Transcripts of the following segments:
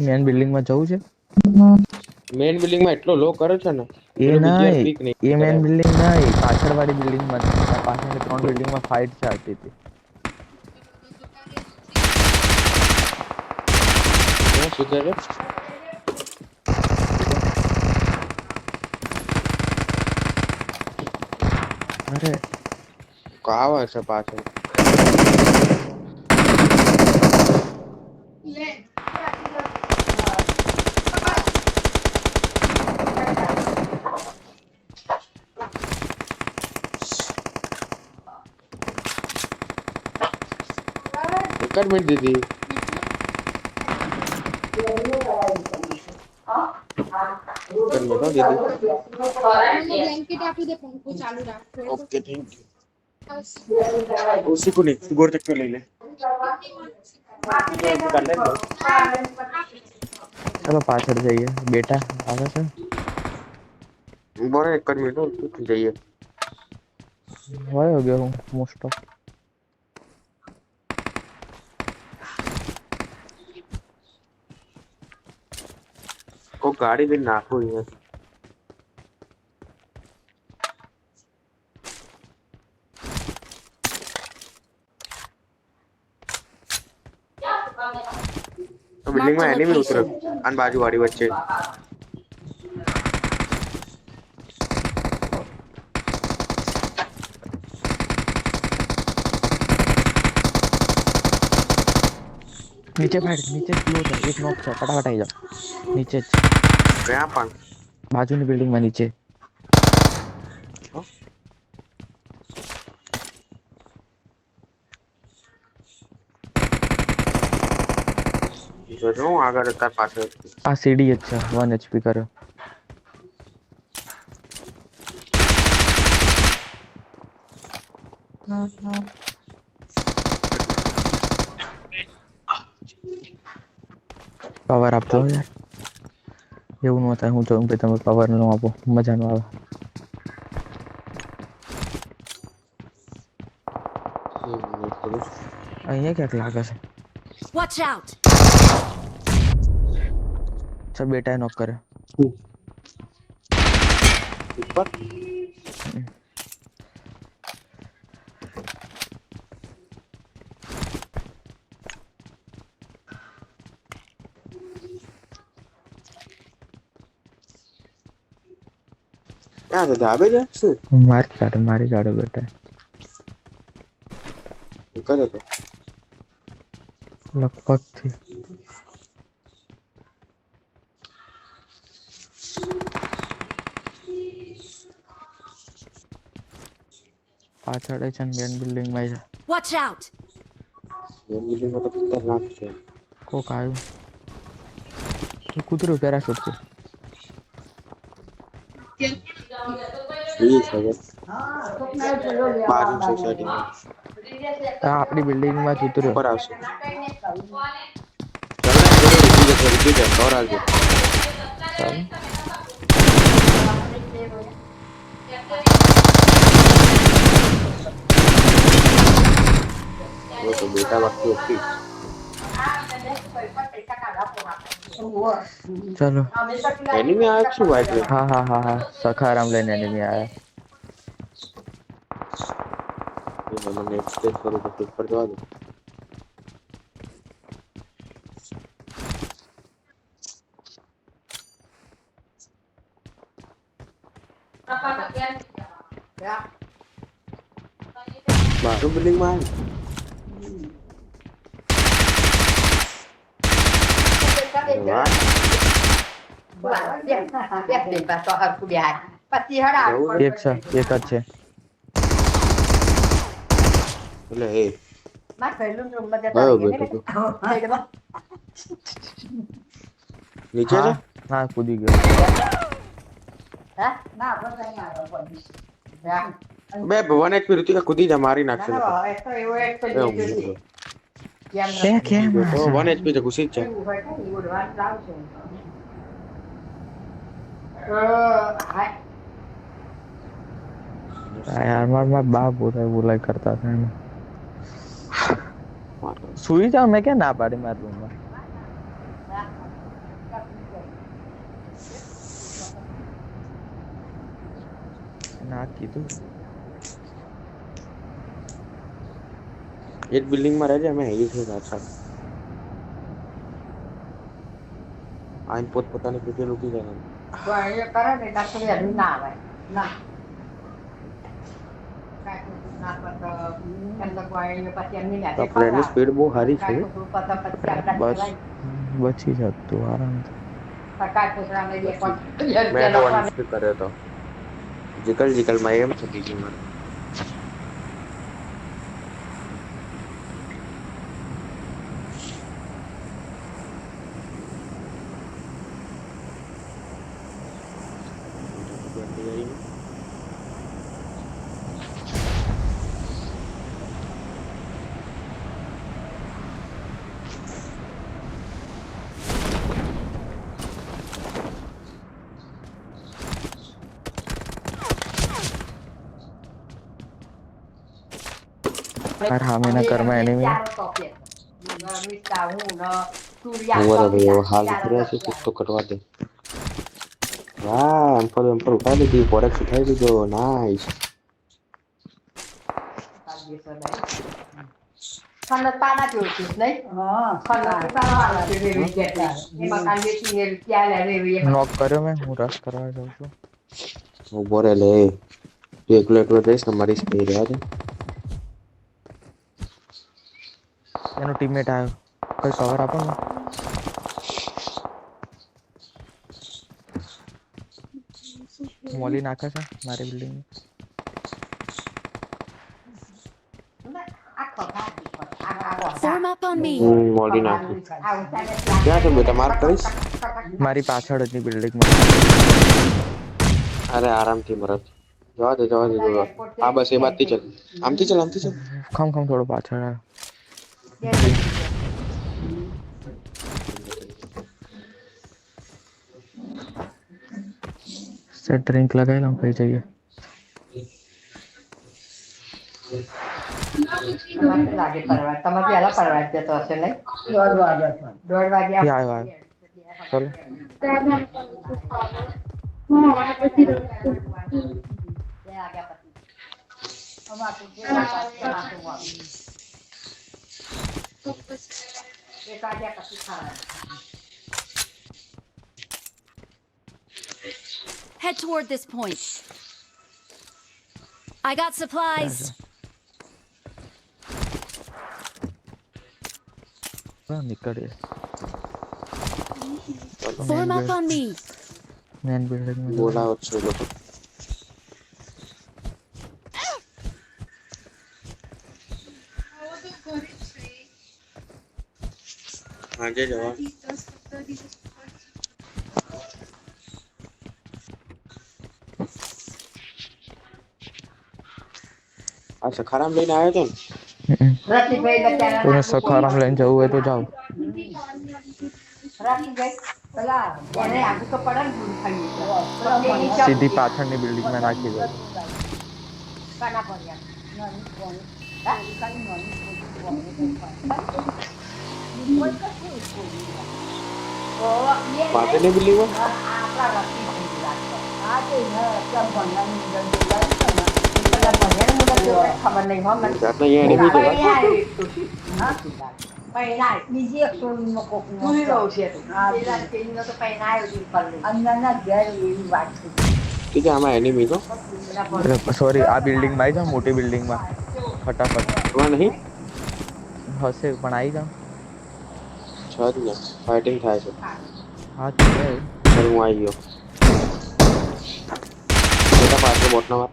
Main building માં જવું છે. મેઇન બિલ્ડિંગ માં એટલો લો કરે છે ને એ પેલો બીજી વાર નહી પીક એ નહીં મેન કરાય. બિલ્ડિંગ નહી પાછળ વાળી બિલ્ડિંગમાં પાછળની 3 બિલ્ડિંગમાં ફાઇટ ચાલતી હતી. હે શું કહે છે? અરે આવે છે પાછળ. એક જ મિનિટ દીદી. એક જ મિનિટ હો દીદી. બ્લેન્કેટ આપી દે પંખો ચાલુ રાખો તો. ઓકે થેન્ક યુ ઉसी को नहीं गोर तक पे ले ले कर ले लो। ચાલો પાછળ જઈએ બેટા આવે છે. બોરે એક જ મિનિટ હો જઈએ. વયો ગયો હું મોસ્ટ ઓફ. को गाड़ी भी नाखो है। तो बिल्डिंग Marked में a एनिमी उतरे location. अन बाजू वाली बच्चे નીચે ફાઈટ નીચે સ્લો છે એક નોક છે ફટાફટ આવી જાઓ નીચે જ गया पान બાજુની બિલ્ડિંગમાં નીચે. जो जो आगे रहता पास આ સીડી જ છે 1 HP કર્યો. કવર આપજો યાર એવું ન થાય હું જોઉં કે તમે કવર ન આપો મજા ન આવે. અહીંયા ક્યાંક લાગે છે. Watch out. ચાલ બેટા નોક કરે. ऊपर क्या था धाबे जा से મારી ગાડો બેટા करे तो લગભગ થી પાછળ છે ને મેન બિલ્ડિંગ માં છે. Watch out. ये बिल्डिंग में तो खतरनाक है કોક આવ્યું તો કૂતરું પેરાશૂટ થી ठीक है बाजू सोसाइटी में આ આપણી બિલ્ડિંગ માં જ ઉતર્યો. ऊपर आवશે चल रुकी जा और आगे ચાલો वो तो बेटा वक्त होती ચાલો एनिमी आया क्यों वाइट में હા હા હા હા સખારામ લઈને એનિમી આયા. ये मैंने एक्सटेंड करो तो ऊपर जवा दो बाहर बिल्डिंग में आया એક છે એક જ છે. એટલે એ નીચે હા છે હા કૂદી ગયો. બે ભવન એક ઋતિકા કૂદી જા મારી નાખશે કેમ તો 1 HP છે ઘુસી જ છે यार मार बाप बोला करता था सुई जाओ मैं क्या ना पाड़ी मार रूम में ના કીધું એક બિલ્ડિંગ માં રહેજે અમે હેરી છે પાછળ આઈન પોતપોતાની રીતે લૂટી જવાનું ગોળીઓ કરે ને એટલે થોડી હજુ ના આવે ના કાંઈ ના પતો એમ તો ગોળીઓ પછી એમની તો મેથી પ્લેનની ખવડાવે સ્પીડ બહુ સારી છે કાંઈ ખોટું પતો પછી આપણા બસ કહેવાય બચી જતું આરામથી કાંઈ છોકરાને બે પછી પણ મેં તો વન સ્પીડ કર્યો તો જીકલ માં એમ થતી હતી મને તાર સામેના ઘરમાં એનિમી બરાબર હવે હાલ ઉતર્યા છે કુક તો કરવા દે વાહ એમ પર ઉઠાઈ લીધી ફોરેક્સ ઉઠાઈ લીધો નાઈસ ખંડ પાડા જોઈતું નહીં ખંડ પાડા રેવી જતી એમાં કાંઈ વેચીને ત્યાં રેવી નોક કર્યો મેં હું રશ કરવા જાઉં છું ઉભો રે લે તું એકલો જઈશ ને મારી સ્પીડ રહ્યા છે એનો ટીમમેટ આવ્યો કોઈ કવર આપો ને મોલી નાખે છે મારી building Form up on me. મોડી નાખી ક્યાં છે બેટા માર્ક કરીશ મારી પાછળ જ બિલ્ડિંગમાં અરે આરામથી મરત જવા દે હા બસ એ બાજથી ચાલ આમથી ચાલ ખમ થોડો પાછળ આવ્યો સેટ ડ્રિંક લગાવી લઉં કઈ જઈએ તમારે લાગે પરવા તમે પહેલા પરવા જતો હશે નહીં 1:30 વાગે આવ્યો ચલો Head toward this point. I got supplies. નીકળીએ Form up on me. Main બિલ્ડિંગમાં બોલાવો છો એ લોકો આજે જવા આ સખારામ લઈને આવ્યો તો ને કોઈને સખારામ લઈને જવું હોય તો જાઓ સીધી પાછળની બિલ્ડિંગમાં નાખી દો પાછળની બિલ્ડિંગમાં ખબર નહીં હો મને જાતના અહીંયા એનિમી બીજી એક સોનીનો કોક જોઈ રહ્યો છે તો અંદરના ઘેર એવી વાત છે ઠીક છે આમાં એનિમી તો સોરી આ બિલ્ડિંગમાં આવી જાઓ મોટી બિલ્ડિંગમાં ફટાફટ એમાં નહીં હશે પણ આવી જાઓ છ જ ને ફાઇટિંગ થાય છે હા તો છે સર હું આવી ગયો બેટા પાછળ બોટના માર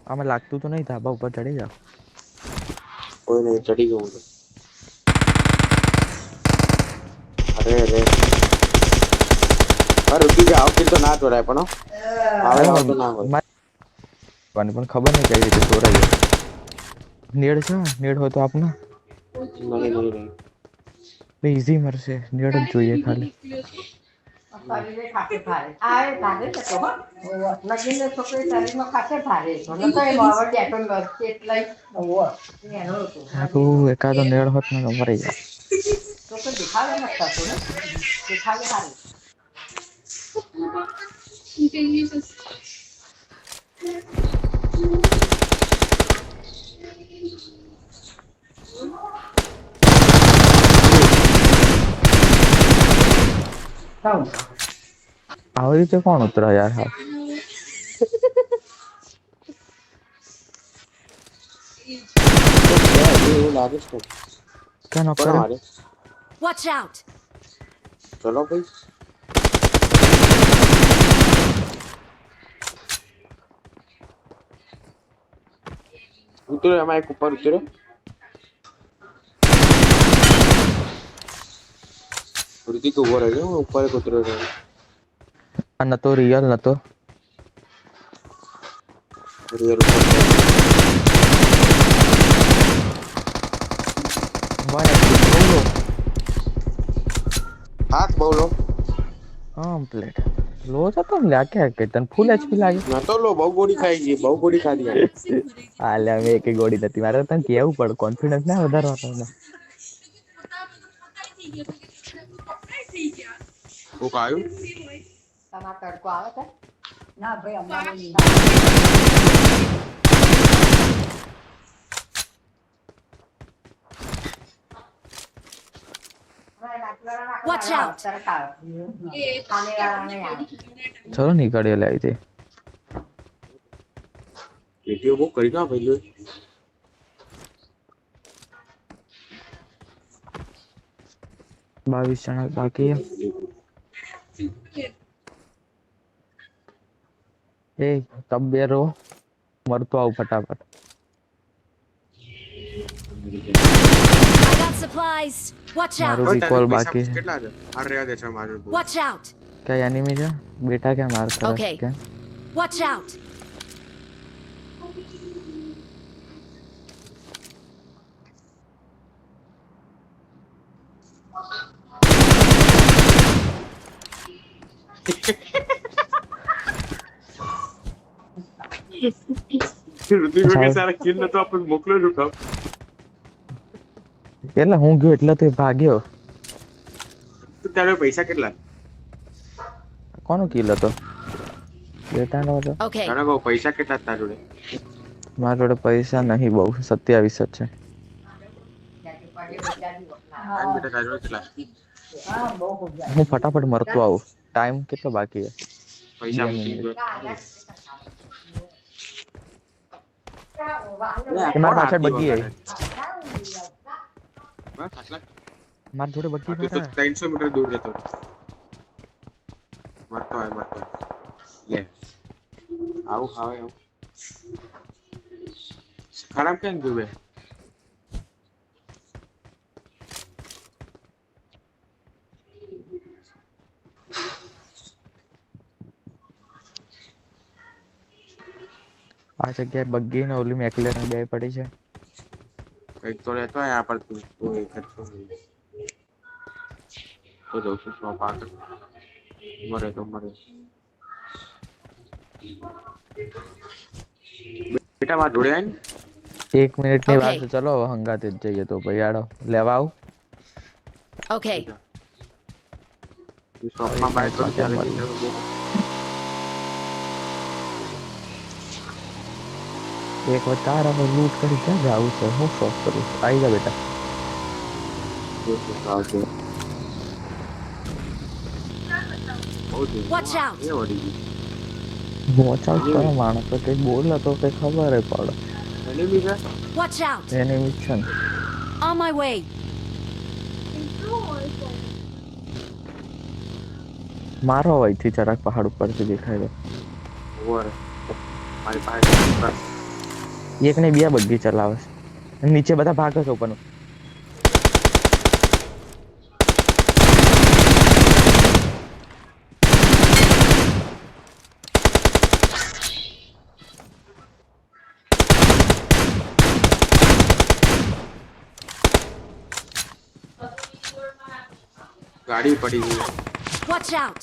આમાં લાગતું તો નહીં ધાબા ઉપર ચડી જાઓ કોઈ નહીં ચડી ગયું તો અરે રૂકી જાઓ કિલ તો ના ચોરાય પણ આવે તો ના હોય પણ ખબર નહીં કઈ રીતે ચોરાય નેડ છે નેડ હોય તો આપને નહીં ઈઝી મરશે નેડ જ જોઈએ ખાલી શરીરે ખાસે ભારે આ ભારે છે તો લગીને છોકરી શરીરમાં ખાસે ભારે છે ન તો એ માવડ ડેટો લડશે એટલે એનો હતો તું એકાદો નેડ હોત ને તો મરી જાય તો દેખાવે ન થતો ને દેખાવે હારે આવી રીતે કોણ ઉતરે યાર? હા એવું લાગે છે ક્યાં કોણ નોકર? મારે Watch out! ચલો ભાઈ ઉતરો એમાં એક ઉપર ઉતરો ऋतिक ઉભો રહેજો હું ઉપર એક ઉતરો છું આ નતો રિયલ નતો. રિયલ ઉપર બોલો હાથ બહુ લો કમ્પ્લીટ. લો જતો ને લ્યા ક્યાં કે તને ફૂલ એચપી લાગે? ના તો લો બહુ ગોળી ખાઈ ગઈ બહુ ગોળી ખાધી આલ્યા મેં એક ગોળી નથી મારે તને કેવું પડે કોન્ફિડન્સ ના વધારવાનો. હું કાયું તમારો તડકો આવે છે? ના ભાઈ અમારે Watch out! ચલો નીકળીએ લે અહીંથી. વિડિયો બહુ કરી ના ભાઈ 22 જણા બાકી એ તબ રહો મરતો આવું ફટાફટ. I got supplies! Watch out! મારું recall બાકી છે. કેટલા છે આ રહ્યા દે છે મારું Watch out! क्या एनिमी है बेटा क्या मार कर Okay. क्या Watch out! ऋतिक के सारा किल न तो अपन મોકલો જ કામ એટલે હું ગયો એટલે તો ભાગ્યો. તો તારે પૈસા કેટલા કોનો કિલ હતો? બેટાનો હતો. Okay. તારા બહુ પૈસા કેટલા તારા જોડે મારા જોડે પૈસા નહીં બહુ 27 જ છે. આજ બેટા તારા જોડે કેટલા હું ફટાફટ મરતો આવું. ટાઈમ કેટલો બાકી છે? પૈસા મૂકી દો મારા પાછળ બગી આવી. બસ આટલા મારા જોડે બગી બાકી તો 300 મીટર દૂર જતો મરતો લે આવું ખાવે આવું ખરાબ કેમ ગયું બે આ જગ્યાએ બગી ને ઓલી મેકલેરન બે પડી છે. કંઈક તો રહેતો હોય આ પર તું એક જ તો જઉં છું શોપ આગળ મરે તો મરે બેટા મારા જોડે આવીને 1 મિનિટની વાત Okay. છે. ચલો હવે હંગાતે જ જઈએ તો ભાઈ આડો લેવા આવું. Okay. શોપમાં બાય તો ચાલે એક વખત તારા પર લૂટ કરી ક્યાં જાવું છે? હું શોપ કરું છું. આવી જા બેટા. Watch out! એ વળી ગઈ વોચ આઉટ કરો માણસ તો કઈ બોલે તો કઈ ખબર પડે. એનિમી છે Watch out! એનિમી છે ને On my way! મારો અહીંથી જરાક પહાડ ઉપરથી દેખાય છે. ઓવર મારી પાસે એક ને બે બગ્ગી ચલાવે છે. નીચે બધા ભાગે છે ઉપરનું. ગાડી પડી ગઈ Watch out!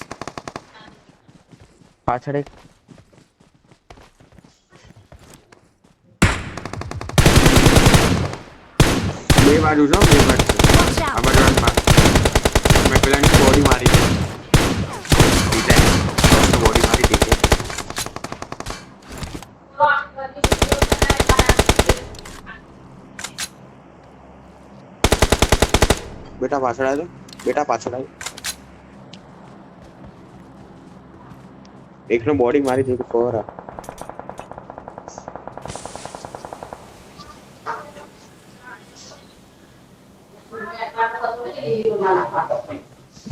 પાછળ એક બે બાજુ છો બે બાજુ Watch આ out! બાજુ મેં પેલાની બોડી મારી બીજા મારી દીધી બેટા પાછળ આવ્યો બેટા પાછળ આવ્યો એકનો બોડી મારી દીધું કવર આ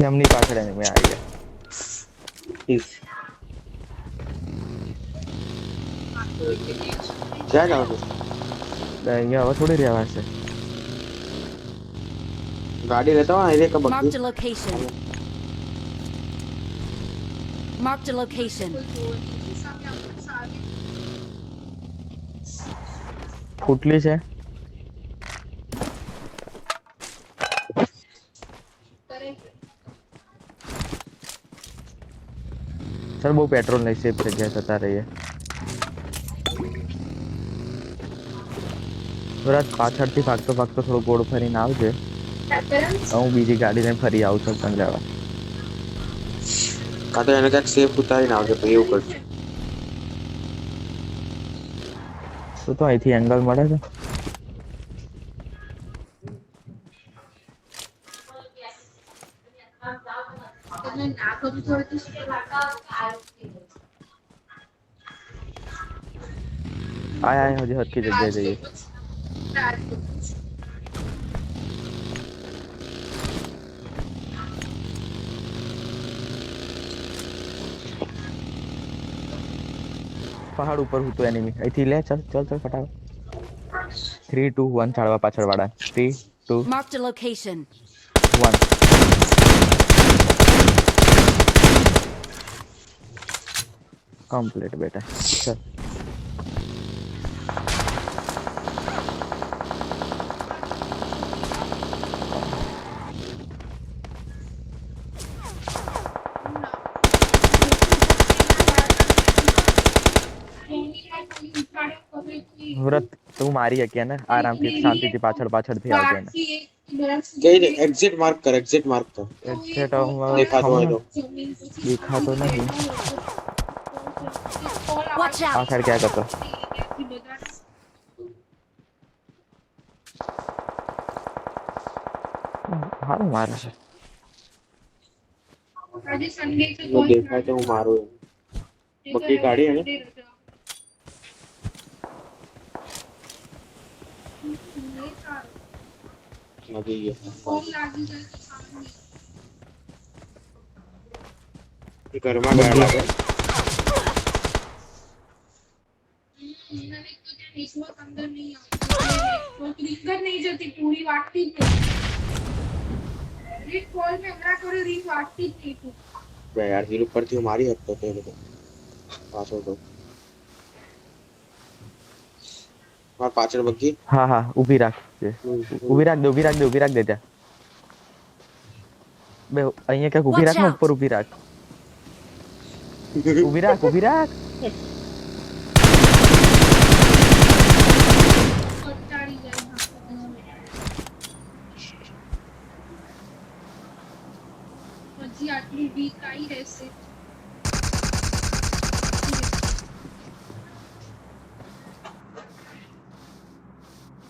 એમની પાછળ એને મેં આવી ગયા. ક્યાં જાવ છો અહીંયા હવે થોડી રહેવા છે. ગાડી લેતા હોય એને કે Marked બગી a location. Marked a location. ફૂટલી છે. સર બહુ પેટ્રોલ નહીં સેફ જગ્યાએ જતા રહીએ. બરાબર પાછળથી ભાગતો ભાગતો થોડો ગોળ ફરીને આવજે. હું બીજી ગાડી લઈને ફરી આવું છું તને લેવા. કાં તો એને ક્યાંક સેફ ઉતારીને આવજો તો એવું કરજો તો અહીંથી એંગલ મળે છે. આય હજી હરખી જગ્યાએ જઈએ. પહાડ ઉપર હું તો એનિમી અહીંથી લે ચલ ચલ ચલ ફટાફટ 3 2 1 ચાળવા પાછળ વાળા 3 2 Marked a location. 1 કમ્પ્લીટ બેટા ચલ. વ્રત તું મારી શક્યા ને આરામથી શાંતિથી પાછળ પાછળથી આવજે ને. કઈ નહીં એક્ઝેક્ટ માર્ક કર એક્ઝેક્ટ દેખાતો હોય તો દેખાતો નહીં. Watch out. આ સાઈડ ક્યાં કરતો હારું મારે છે. જો દેખાય તો હું મારું બગી કાઢી અને લાગી ગયો એ ઘરમાં ગયા લાગે अंदर नहीं आती नहीं जाती पूरी वाटती જ નહીં. રીત કોલ में हमारा थोड़ी રીત वाटती જ नहीं. બે યાર હીલ ઉપરથી હું મારી શકતો તો એ લોકો પાછળ તો માર પાછળ બગી હા હા ઊભી રાખ ઊભી રાખ દે ત્યાં બે અહીંયા ક્યાંક ઊભી રાખ ને ઉપર ઊભી રાખ ઊભી રાખ કંટાળી જાય પછી આટલી વીક આવી રહેશે.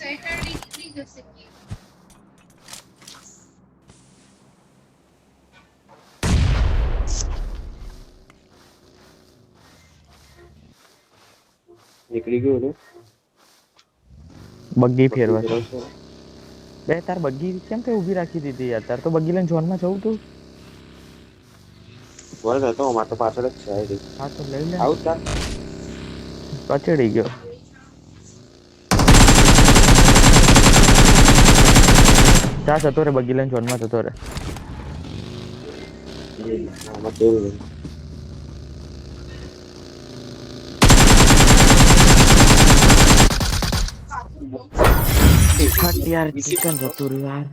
સેટરડે નીકળી જશે કે નીકળી ગયો ને બગ્ગી ફેરવા બે તાર બગ્ગી કેમ તે ઊભી રાખી દીધી યાર તાર તો બગ્ગી લઈને ઝોનમાં જવું તું વરસ હતો અમાર તો પાછળ જ છે આઈ હા તો લઈ લે આઉટ તાર કચડી ગયો જા જતો રે બગ્ગી લઈને ઝોનમાં જતો રે આમાં કેવું નહીં યાર ચિકન જતું રહ્યું યાર